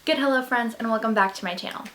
Good hello friends and welcome back to my channel.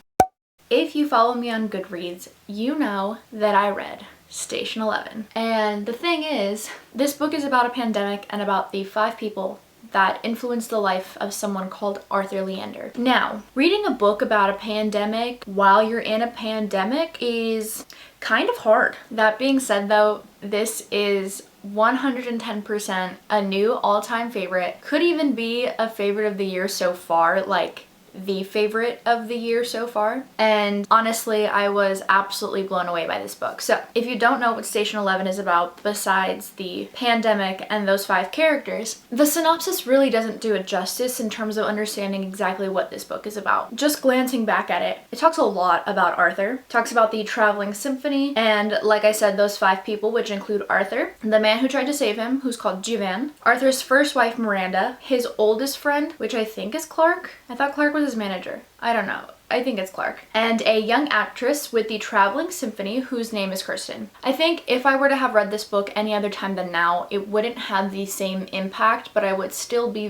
If you follow me on Goodreads, you know that I read Station 11. And the thing is, this book is about a pandemic and about the 5 people that influenced the life of someone called Arthur Leander. Now, reading a book about a pandemic while you're in a pandemic is kind of hard. That being said though, this is 110% a new all-time favorite. Could even be a favorite of the year so far, like the favorite of the year so far. And honestly, I was absolutely blown away by this book. So if you don't know what Station 11 is about, besides the pandemic and those 5 characters, the synopsis really doesn't do it justice in terms of understanding exactly what this book is about. Just glancing back at it, it talks a lot about Arthur, it talks about the traveling symphony, and like I said, those 5 people, which include Arthur, the man who tried to save him, who's called Jivan, Arthur's first wife Miranda, his oldest friend, which I think is Clark. I thought Clark was his manager. I don't know. I think it's Clark. And a young actress with the Traveling Symphony whose name is Kirsten. I think if I were to have read this book any other time than now, it wouldn't have the same impact, but I would still be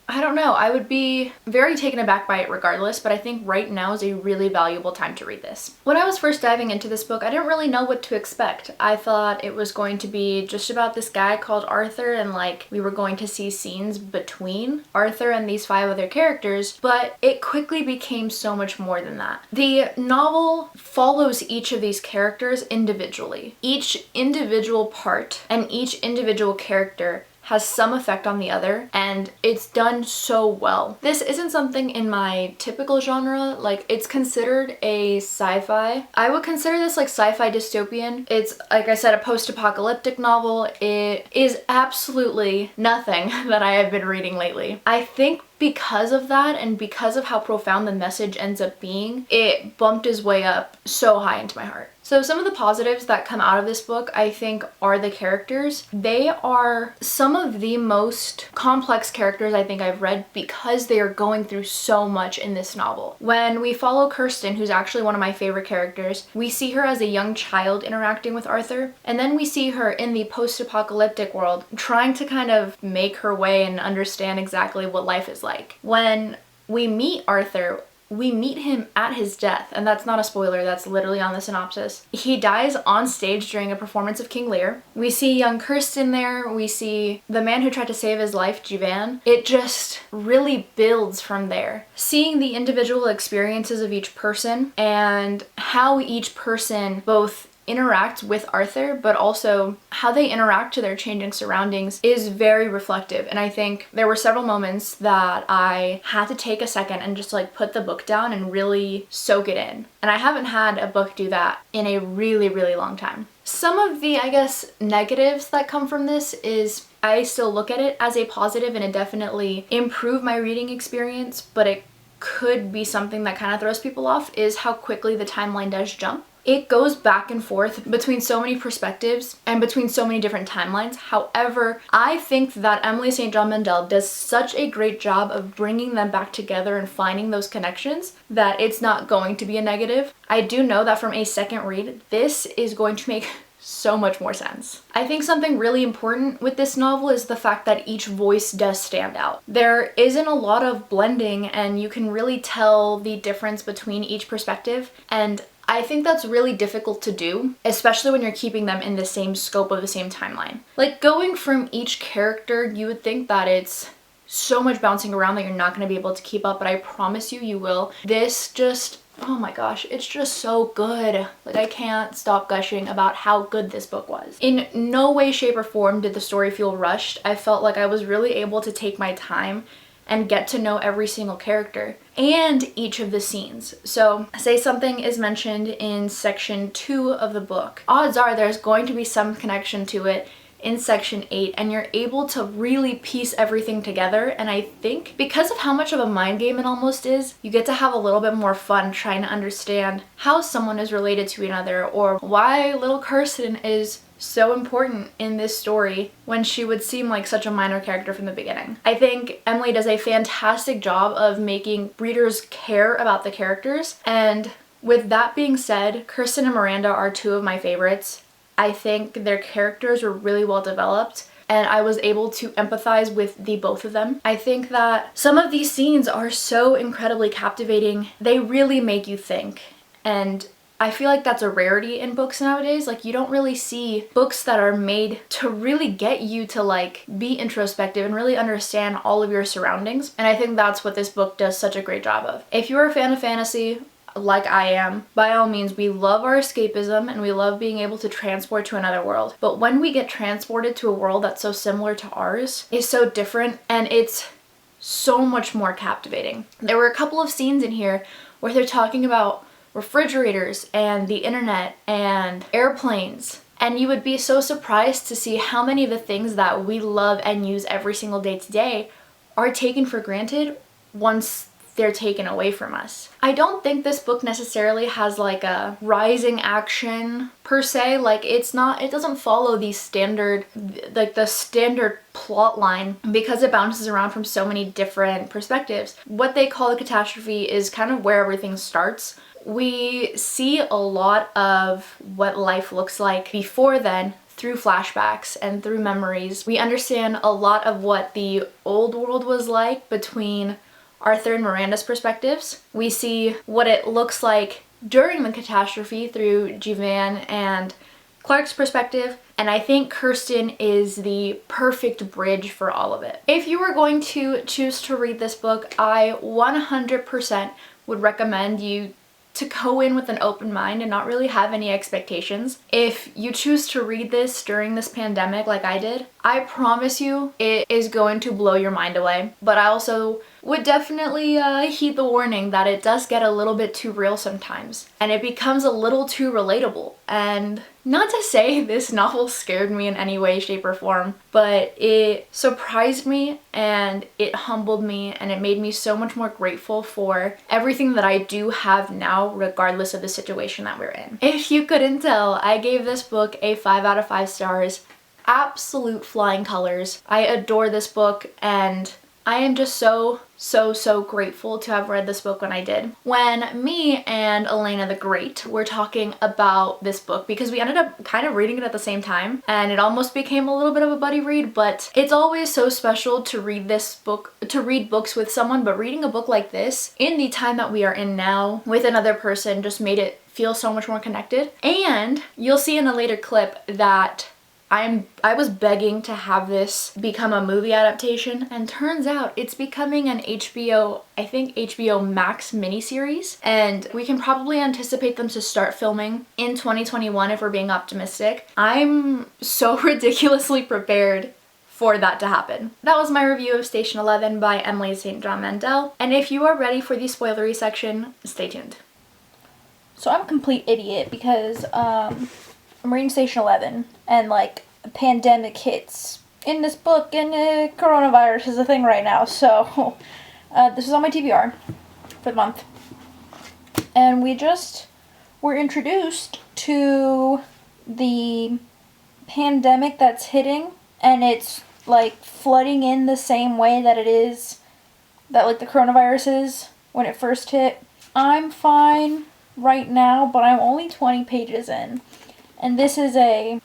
I would be very taken aback by it regardless, but I think right now is a really valuable time to read this. When I was first diving into this book, I didn't really know what to expect. I thought it was going to be just about this guy called Arthur and like we were going to see scenes between Arthur and these 5 other characters, but it quickly became so much more than that. The novel follows each of these characters individually. Each individual part and each individual character has some effect on the other, and it's done so well. This isn't something in my typical genre, like it's considered a sci-fi. I would consider this like sci-fi dystopian. It's, like I said, a post-apocalyptic novel. It is absolutely nothing that I have been reading lately. I think because of that and because of how profound the message ends up being, it bumped his way up so high into my heart. So some of the positives that come out of this book, I think, are the characters. They are some of the most complex characters I think I've read because they are going through so much in this novel. When we follow Kirsten, who's actually one of my favorite characters, we see her as a young child interacting with Arthur, and then we see her in the post-apocalyptic world trying to kind of make her way and understand exactly what life is like. When we meet Arthur, we meet him at his death, and that's not a spoiler, that's literally on the synopsis. He dies on stage during a performance of King Lear. We see young Kirsten there, we see the man who tried to save his life, Jivan. It just really builds from there. Seeing the individual experiences of each person and how each person both interact with Arthur, but also how they interact to their changing surroundings is very reflective. And I think there were several moments that I had to take a second and just like put the book down and really soak it in. And I haven't had a book do that in a really, really long time. Some of the, I guess, negatives that come from this is I still look at it as a positive and it definitely improved my reading experience, but it could be something that kind of throws people off, is how quickly the timeline does jump. It goes back and forth between so many perspectives and between so many different timelines. However, I think that Emily St. John Mandel does such a great job of bringing them back together and finding those connections that it's not going to be a negative. I do know that from a second read, this is going to make so much more sense. I think something really important with this novel is the fact that each voice does stand out. There isn't a lot of blending and you can really tell the difference between each perspective, and I think that's really difficult to do, especially when you're keeping them in the same scope of the same timeline. Like going from each character, you would think that it's so much bouncing around that you're not going to be able to keep up, but I promise you, you will. This just, oh my gosh, it's just so good. Like I can't stop gushing about how good this book was. In no way, shape, or form did the story feel rushed. I felt like I was really able to take my time and get to know every single character and each of the scenes. So say something is mentioned in section 2 of the book, odds are there's going to be some connection to it in section 8, and you're able to really piece everything together. And I think because of how much of a mind game it almost is, you get to have a little bit more fun trying to understand how someone is related to another, or why little Kirsten is so important in this story when she would seem like such a minor character from the beginning. I think Emily does a fantastic job of making readers care about the characters, and with that being said, Kirsten and Miranda are 2 of my favorites. I think their characters were really well developed. and I was able to empathize with the both of them. I think that some of these scenes are so incredibly captivating. They really make you think, and I feel like that's a rarity in books nowadays. Like, you don't really see books that are made to really get you to like be introspective and really understand all of your surroundings. And I think that's what this book does such a great job of. If you're a fan of fantasy, like I am, by all means, we love our escapism and we love being able to transport to another world. But when we get transported to a world that's so similar to ours, it's so different and it's so much more captivating. There were a couple of scenes in here where they're talking about refrigerators and the internet and airplanes, and you would be so surprised to see how many of the things that we love and use every single day today are taken for granted once they're taken away from us. I don't think this book necessarily has like a rising action per se. Like, it doesn't follow the standard plot line because it bounces around from so many different perspectives. What they call a catastrophe is kind of where everything starts. We see a lot of what life looks like before then through flashbacks and through memories. We understand a lot of what the old world was like between Arthur and Miranda's perspectives. We see what it looks like during the catastrophe through Jivan and Clark's perspective, and I think Kirsten is the perfect bridge for all of it. If you were going to choose to read this book, I 100% would recommend you to go in with an open mind and not really have any expectations. If you choose to read this during this pandemic like I did, I promise you it is going to blow your mind away. But I also would definitely heed the warning that it does get a little bit too real sometimes, and it becomes a little too relatable. And not to say this novel scared me in any way, shape, or form, but it surprised me and it humbled me, and it made me so much more grateful for everything that I do have now, regardless of the situation that we're in. If you couldn't tell, I gave this book a 5 out of 5 stars. Absolute flying colors. I adore this book, and I am just so grateful to have read this book when I did. When me and Elena the Great were talking about this book, because we ended up kind of reading it at the same time, and it almost became a little bit of a buddy read, but it's always so special to read books with someone. But reading a book like this in the time that we are in now with another person just made it feel so much more connected. And you'll see in a later clip that I was begging to have this become a movie adaptation, and turns out it's becoming an HBO Max miniseries, and we can probably anticipate them to start filming in 2021 if we're being optimistic. I'm so ridiculously prepared for that to happen. That was my review of Station 11 by Emily St. John Mandel, and if you are ready for the spoilery section, stay tuned. So I'm a complete idiot because I'm reading Station 11, and like a pandemic hits in this book, and coronavirus is a thing right now. So this is on my TBR for the month, and we just were introduced to the pandemic that's hitting, and it's like flooding in the same way that like the coronavirus is when it first hit. I'm fine right now, but I'm only 20 pages in, and this is a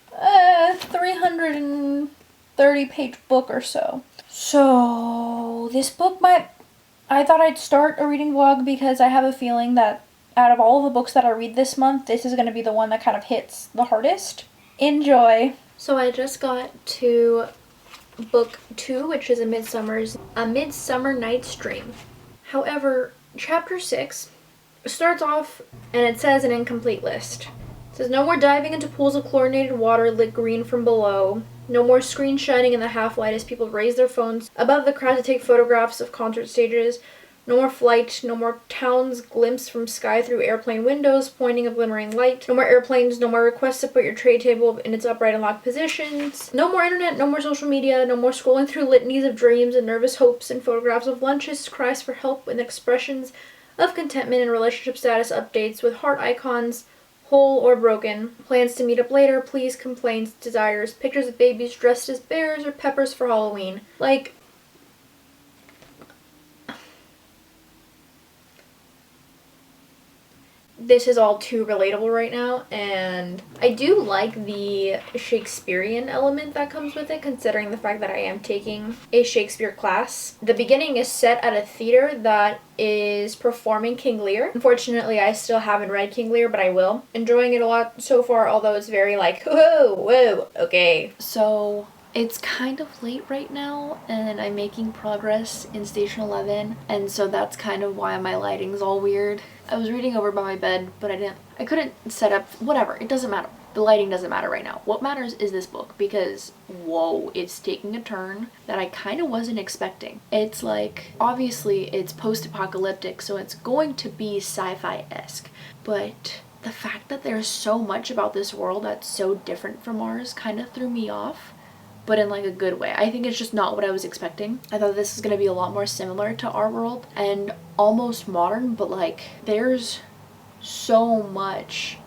330 page book or so. So this book I thought I'd start a reading vlog because I have a feeling that out of all of the books that I read this month, this is going to be the one that kind of hits the hardest. Enjoy. So I just got to book 2, which is A Midsummer Night's Dream. However, chapter 6 starts off and it says an incomplete list. It says, no more diving into pools of chlorinated water lit green from below. No more screens shining in the half-light as people raise their phones above the crowd to take photographs of concert stages. No more flight. No more towns glimpsed from sky through airplane windows pointing a glimmering light. No more airplanes. No more requests to put your tray table in its upright and locked positions. No more internet. No more social media. No more scrolling through litanies of dreams and nervous hopes and photographs of lunches, cries for help, and expressions of contentment and relationship status updates with heart icons, whole or broken, plans to meet up later, please, complaints, desires, pictures of babies dressed as bears or peppers for Halloween. Like, this is all too relatable right now, and I do like the Shakespearean element that comes with it, considering the fact that I am taking a Shakespeare class. The beginning is set at a theater that is performing King Lear. Unfortunately, I still haven't read King Lear, but I will. Enjoying it a lot so far, although it's very like, whoa, okay. So it's kind of late right now, and I'm making progress in Station 11, and so that's kind of why my lighting's all weird. I was reading over by my bed, but I couldn't set up, whatever, it doesn't matter. The lighting doesn't matter right now. What matters is this book, because, whoa, it's taking a turn that I kind of wasn't expecting. It's like, obviously, it's post-apocalyptic, so it's going to be sci-fi-esque, but the fact that there's so much about this world that's so different from ours kind of threw me off, but in like a good way. I think it's just not what I was expecting. I thought this was going to be a lot more similar to our world and almost modern, but like there's so much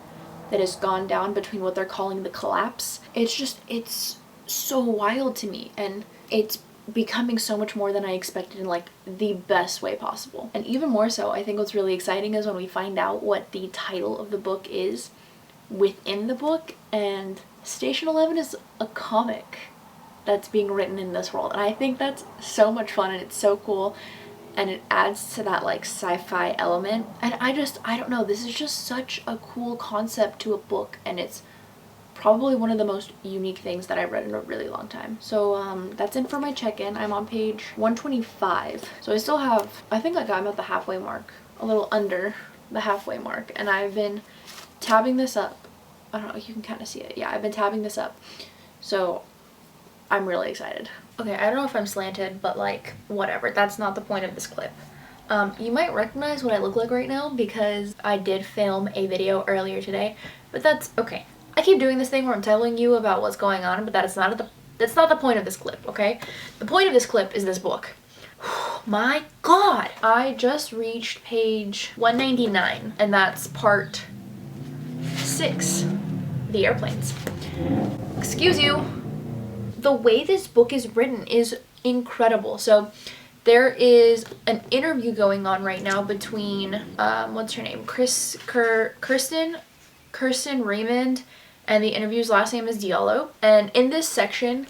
that has gone down between what they're calling the collapse. It's so wild to me, and it's becoming so much more than I expected in like the best way possible. And even more so, I think what's really exciting is when we find out what the title of the book is within the book, and Station 11 is a comic that's being written in this world, and I think that's so much fun, and it's so cool, and it adds to that like sci-fi element. And I don't know, this is just such a cool concept to a book, and it's probably one of the most unique things that I've read in a really long time. So that's it for my check-in. I'm on page 125, so I still have, I think like I'm at the halfway mark, a little under the halfway mark, and I've been tabbing this up. I don't know, you can kind of see it. Yeah, I've been tabbing this up, so I'm really excited. Okay, I don't know if I'm slanted, but like, whatever. That's not the point of this clip. You might recognize what I look like right now because I did film a video earlier today, but that's okay. I keep doing this thing where I'm telling you about what's going on, but that's not the point of this clip, okay? The point of this clip is this book. My God! I just reached page 199, and that's part 6, the airplanes. Excuse you. The way this book is written is incredible. So there is an interview going on right now between what's her name, Kirsten Raymond, and the interview's last name is Diallo. And in this section,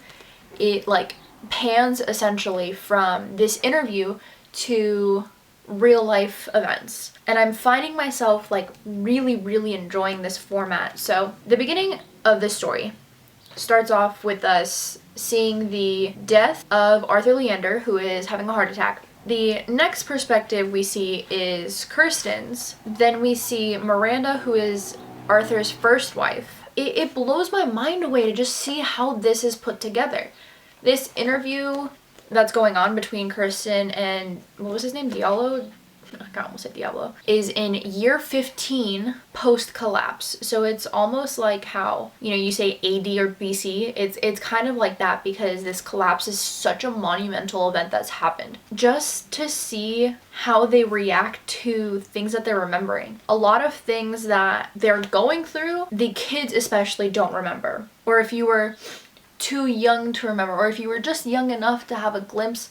it like pans essentially from this interview to real life events, and I'm finding myself like really enjoying this format. So the beginning of this story starts off with us seeing the death of Arthur Leander, who is having a heart attack. The next perspective we see is Kirsten's. Then we see Miranda, who is Arthur's first wife. It blows my mind away to just see how this is put together. This interview that's going on between Kirsten and, what was his name, Diallo? I almost said Diablo, is in year 15 post-collapse. So it's almost like how, you know, you say AD or BC. It's kind of like that, because this collapse is such a monumental event that's happened. Just to see how they react to things that they're remembering. A lot of things that they're going through, the kids especially don't remember. Or if you were too young to remember, or if you were just young enough to have a glimpse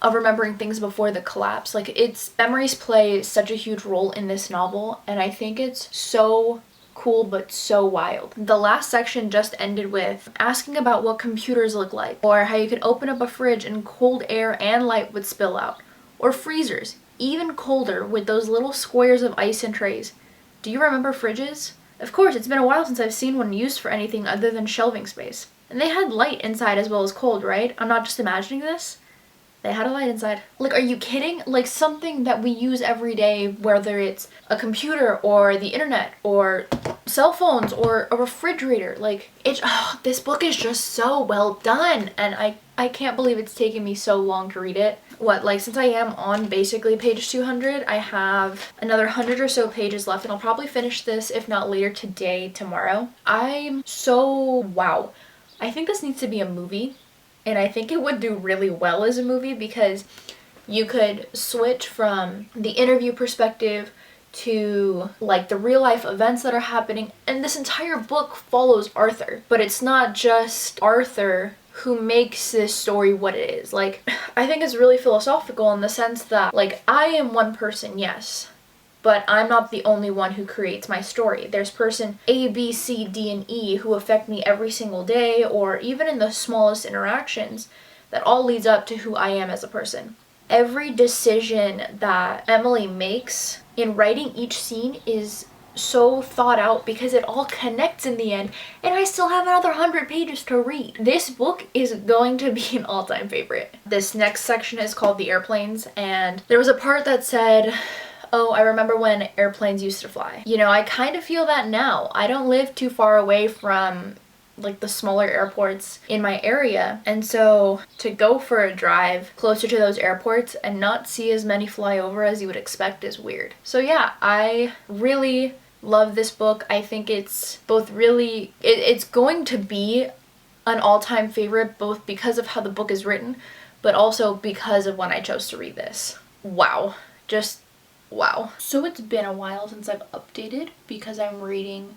of remembering things before the collapse. Like, its memories play such a huge role in this novel, and I think it's so cool but so wild. The last section just ended with asking about what computers look like, or how you could open up a fridge and cold air and light would spill out, or freezers, even colder, with those little squares of ice and trays. Do you remember fridges? Of course, it's been a while since I've seen one used for anything other than shelving space. And they had light inside as well as cold, right? I'm not just imagining this. They had a light inside. Like, are you kidding? Like, something that we use every day, whether it's a computer or the internet or cell phones or a refrigerator. Like, this book is just so well done, and I can't believe it's taken me so long to read it. Since I am on basically page 200, I have another 100 or so pages left, and I'll probably finish this, if not later today, tomorrow. I'm so, wow. I think this needs to be a movie. And I think it would do really well as a movie, because you could switch from the interview perspective to like the real life events that are happening. And this entire book follows Arthur, but it's not just Arthur who makes this story what it is. Like, I think it's really philosophical in the sense that, like, I am one person, yes, But I'm not the only one who creates my story. There's person A, B, C, D, and E who affect me every single day, or even in the smallest interactions, that all leads up to who I am as a person. Every decision that Emily makes in writing each scene is so thought out because it all connects in the end, and I still have another 100 pages to read. This book is going to be an all-time favorite. This next section is called The Airplanes, and there was a part that said, oh, I remember when airplanes used to fly. You know, I kind of feel that now. I don't live too far away from like the smaller airports in my area, and so to go for a drive closer to those airports and not see as many fly over as you would expect is weird. So yeah, I really love this book. I think it's both really, it's going to be an all-time favorite, both because of how the book is written, but also because of when I chose to read this. Wow. Just wow. So it's been a while since I've updated because I'm reading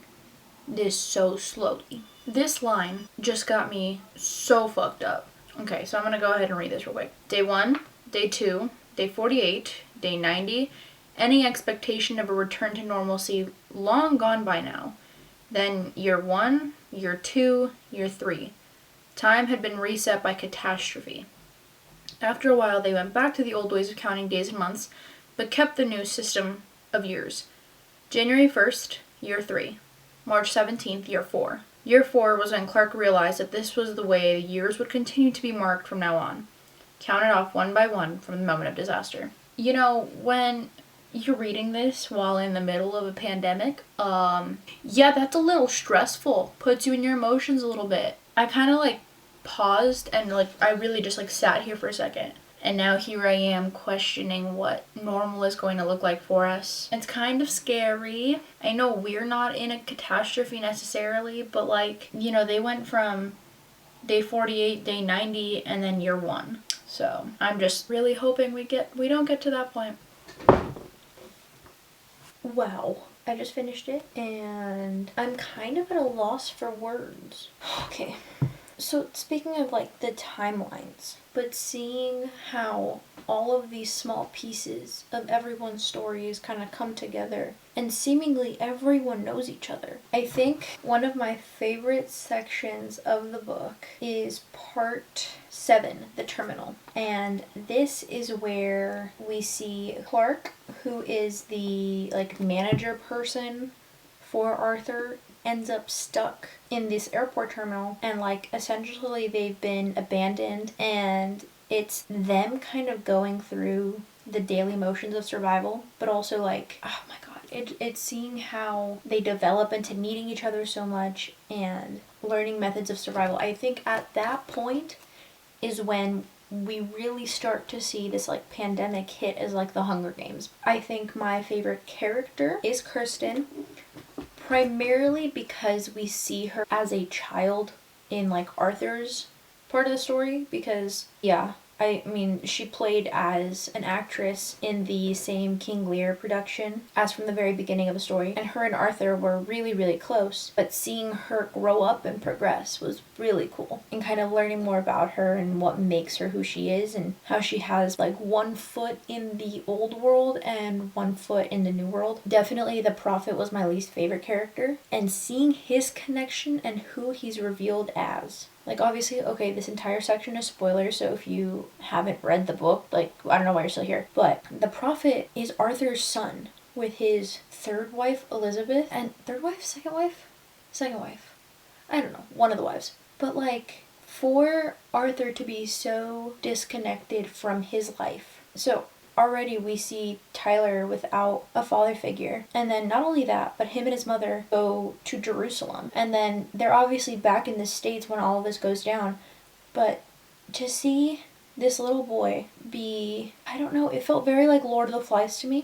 this so slowly. This line just got me so fucked up. Okay, so I'm gonna go ahead and read this real quick. Day 1, Day 2, Day 48, Day 90, any expectation of a return to normalcy long gone by now. Then Year 1, Year 2, Year 3. Time had been reset by catastrophe. After a while, they went back to the old ways of counting days and months, but kept the new system of years. January 1st, Year 3. March 17th, Year 4. Year 4 was when Clark realized that this was the way the years would continue to be marked from now on, counted off one by one from the moment of disaster. You know, when you're reading this while in the middle of a pandemic, yeah, that's a little stressful. Puts you in your emotions a little bit. I kind of like paused and like I really just like sat here for a second. And now here I am questioning what normal is going to look like for us. It's kind of scary. I know we're not in a catastrophe necessarily, but like, you know, they went from Day 48, Day 90, and then Year 1. So I'm just really hoping we don't get to that point. Wow. I just finished it and I'm kind of at a loss for words. Okay. So speaking of like the timelines, but seeing how all of these small pieces of everyone's stories kind of come together and seemingly everyone knows each other. I think one of my favorite sections of the book is part 7, The Terminal. And this is where we see Clark, who is the like manager person for Arthur, ends up stuck in this airport terminal, and like essentially they've been abandoned, and it's them kind of going through the daily motions of survival, but also like, oh my god, it's seeing how they develop into needing each other so much and learning methods of survival. I think at that point is when we really start to see this like pandemic hit as like the Hunger Games. I think my favorite character is Kirsten, primarily because we see her as a child in like Arthur's part of the story, because yeah, I mean, she played as an actress in the same King Lear production as from the very beginning of the story, and her and Arthur were really, really close, but seeing her grow up and progress was really cool, and kind of learning more about her and what makes her who she is, and how she has like one foot in the old world and one foot in the new world. Definitely the Prophet was my least favorite character, and seeing his connection and who he's revealed as. Like, obviously, okay, this entire section is spoilers, so if you haven't read the book, like, I don't know why you're still here. But the Prophet is Arthur's son with his third wife, Elizabeth. And third wife? Second wife? Second wife. I don't know. One of the wives. But, like, for Arthur to be so disconnected from his life. So, already we see Tyler without a father figure. And then not only that, but him and his mother go to Jerusalem. And then they're obviously back in the States when all of this goes down. But to see this little boy be, I don't know, it felt very like Lord of the Flies to me.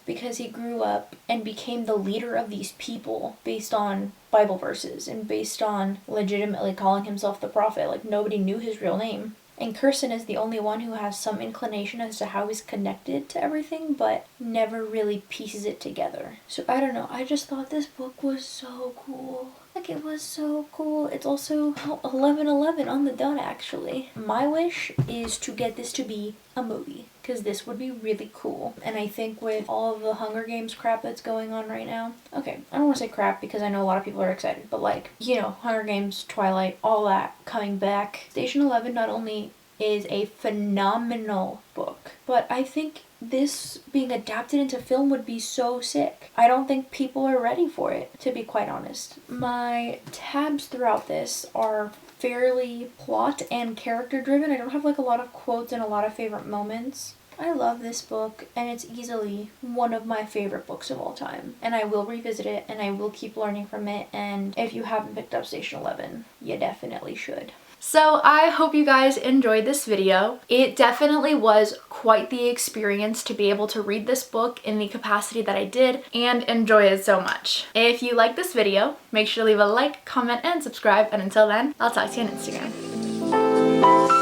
Because he grew up and became the leader of these people based on Bible verses and based on legitimately calling himself the Prophet. Like, nobody knew his real name. And Kirsten is the only one who has some inclination as to how he's connected to everything, but never really pieces it together. So I don't know, I just thought this book was so cool. Like, it was so cool. It's also 11/11 on the dot, actually. My wish is to get this to be a movie, because this would be really cool. And I think with all of the Hunger Games crap that's going on right now, okay, I don't want to say crap because I know a lot of people are excited, but like, you know, Hunger Games, Twilight, all that coming back. Station 11 not only is a phenomenal book, but I think this being adapted into film would be so sick. I don't think people are ready for it, to be quite honest. My tabs throughout this are fairly plot and character driven. I don't have like a lot of quotes and a lot of favorite moments. I love this book, and it's easily one of my favorite books of all time. And I will revisit it, and I will keep learning from it, and if you haven't picked up Station 11, you definitely should. So I hope you guys enjoyed this video. It definitely was quite the experience to be able to read this book in the capacity that I did and enjoy it so much. If you like this video, make sure to leave a like, comment, and subscribe. And until then, I'll talk to you on Instagram.